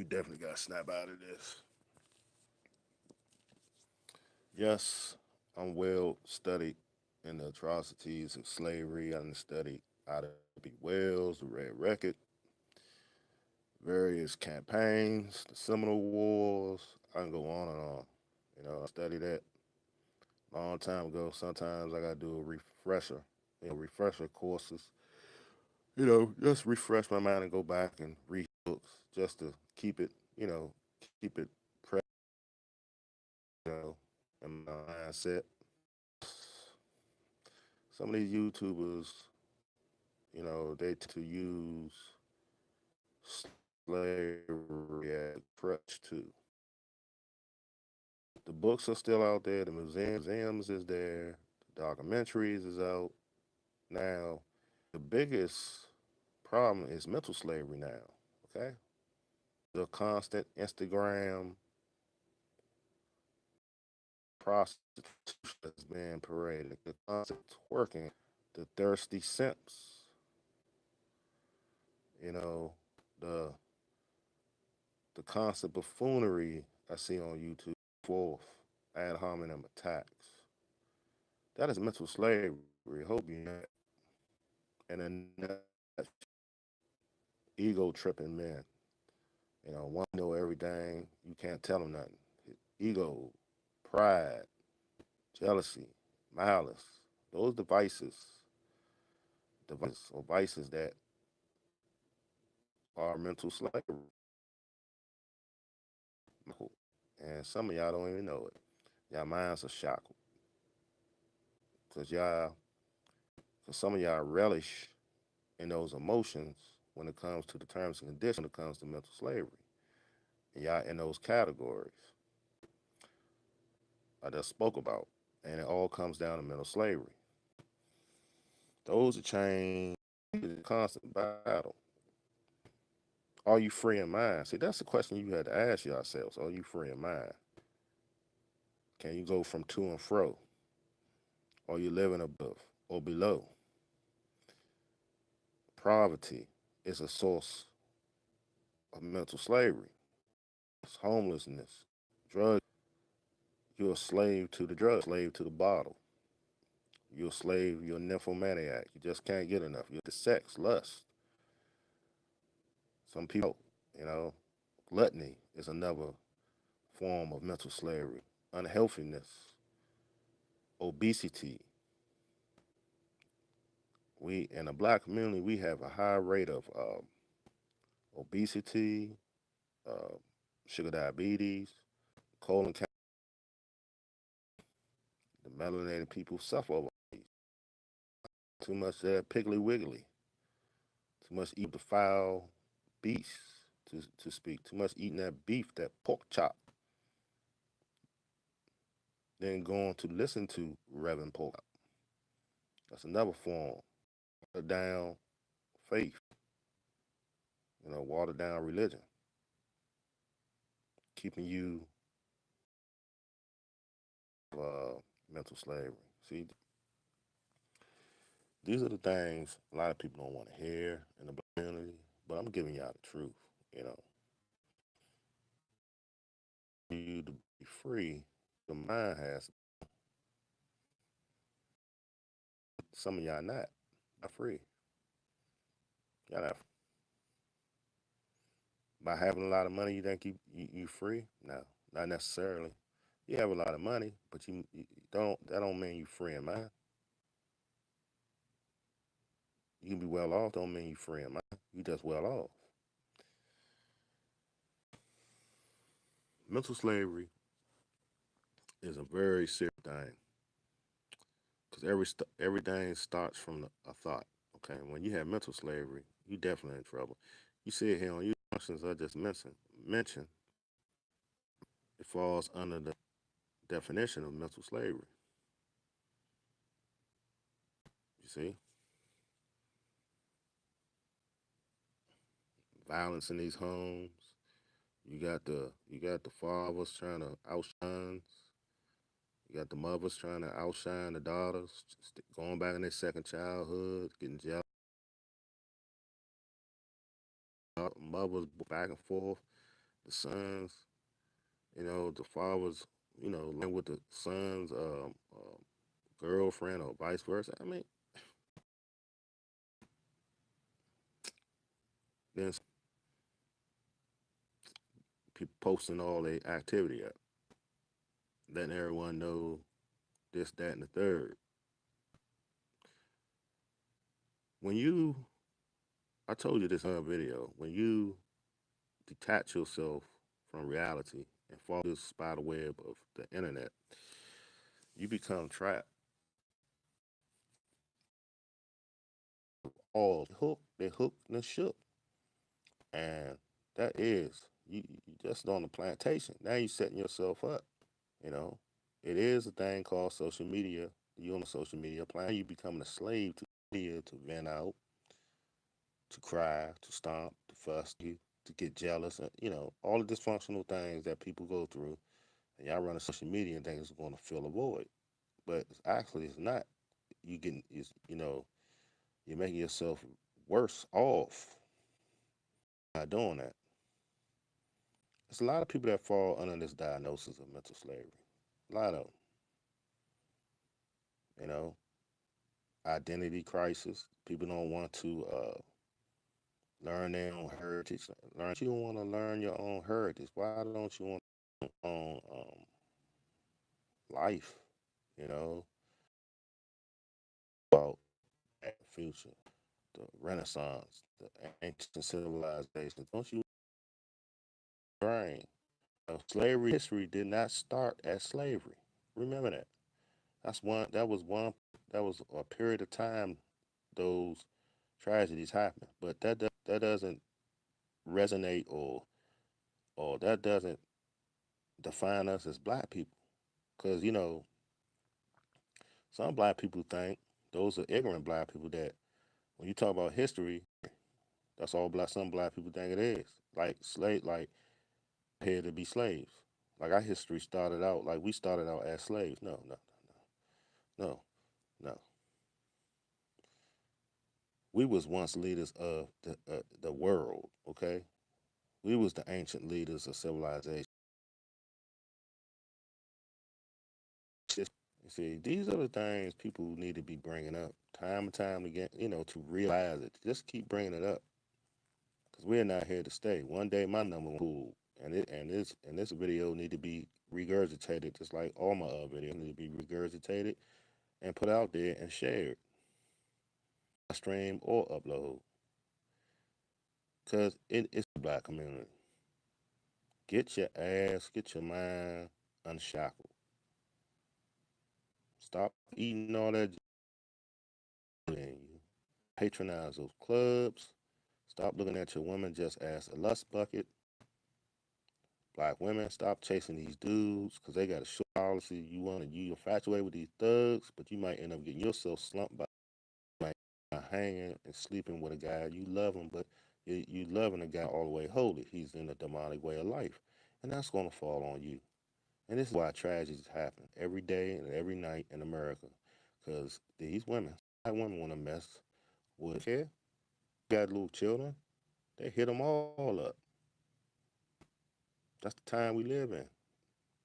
We definitely got to snap out of this. Yes, I'm well studied in the atrocities of slavery. I done studied out of B. Wells, the Red Record, various campaigns, the Seminole Wars. I can go on and on. I studied that a long time ago. Sometimes I got to do a refresher, refresher courses. Just refresh my mind and go back and read books just to keep it, keep it fresh, in my mindset. Some of these YouTubers, they tend to use slavery as a crutch too. The books are still out there. The museums is there. The documentaries is out now. The biggest problem is mental slavery now. Okay, the constant Instagram prostitution that's being paraded, the constant twerking, the thirsty simps, you know, the the constant buffoonery I see on YouTube, forth ad hominem attacks. That is mental slavery. Hope you know. And then ego tripping men. One know everything. You can't tell them nothing. Ego, pride, jealousy, malice. Those devices that are mental slavery. And some of y'all don't even know it. Y'all minds are shackled. Cause some of y'all relish in those emotions when it comes to the terms and conditions, when it comes to mental slavery. And y'all in those categories I just spoke about. And it all comes down to mental slavery. Those are chains, the constant battle. Are you free in mind? See, that's the question you had to ask yourselves. Are you free in mind? Can you go from to and fro? Are you living above or below? Poverty is a source of mental slavery. It's homelessness, drug. You're a slave to the drug, slave to the bottle. You're a slave, you're a nymphomaniac. You just can't get enough. You're the sex, lust. Some people, you know, gluttony is another form of mental slavery. Unhealthiness, obesity. We, in the black community, we have a high rate of obesity, uh, sugar diabetes, colon cancer. The melanated people suffer over these. Too much piggly wiggly. Too much eat the foul beast, to speak. Too much eating that beef, that pork chop. Then going to listen to Reverend Pork. That's another form. Water down faith, water down religion, keeping you mental slavery. See, these are the things a lot of people don't want to hear in the black community, but I'm giving y'all the truth. You know, you to be free, the mind has. Some of y'all not free. Y'all not by having a lot of money. You think you free? No, not necessarily. You have a lot of money, but you don't. That don't mean you free in mind. You can be well off. Don't mean you free in mind. You just well off. Mental slavery is a very serious thing because everything starts from a thought. Okay, when you have mental slavery, you definitely in trouble. You see it here on you functions I just mentioned. It falls under the definition of mental slavery. You see, violence in these homes. You got the fathers trying to outshine. You got the mothers trying to outshine the daughters, going back in their second childhood, getting jealous. Mothers back and forth. the sons, the fathers, laying with the son's girlfriend or vice versa. I mean, then people posting all their activity up, letting everyone know this, that, and the third. When I told you this in a video, when you detach yourself from reality and fall this spider web of the internet, you become trapped. All they hooked and shook. And that is, you just on the plantation. Now you setting yourself up, you know. It is a thing called social media. You on the social media plan, you becoming a slave to media, to vent out, to cry, to stomp, to fuss you, to get jealous, and all the dysfunctional things that people go through. And y'all run a social media and think it's going to fill a void, but it's not. You're making yourself worse off by doing that. There's a lot of people that fall under this diagnosis of mental slavery. A lot of them, you know, identity crisis. People don't want to learn their own heritage. You don't want to learn your own heritage. Why don't you want your own life? You know, about that future, the Renaissance, the ancient civilizations. Don't you brain? Slavery history did not start as slavery. Remember that. That's one. That was one. That was a period of time. Those tragedies happen, but that doesn't resonate or that doesn't define us as black people. Because some black people think those are ignorant black people that when you talk about history, that's all black. Some black people think it is like here to be slaves. Like our history started out like we started out as slaves. No, no, no, no. We was once leaders of the world. Okay, we was the ancient leaders of civilization. You see, these are the things people need to be bringing up time and time again, to realize it. Just keep bringing it up because we're not here to stay. One day my number one cool, and this video need to be regurgitated just like all my other videos need to be regurgitated and put out there and shared, stream or upload because it's the black community. Get your mind unshackled. Stop eating all that in you. Patronize those clubs. Stop looking at your woman just as a lust bucket. Black women, stop chasing these dudes because they got a short policy. You infatuated with these thugs, but you might end up getting yourself slumped by hanging and sleeping with a guy. You love him, but you loving a guy all the way holy. He's in a demonic way of life, and that's going to fall on you. And this is why tragedies happen every day and every night in America, because these women, black women, want to mess with. Yeah, got little children. They hit them all up. That's the time we live in.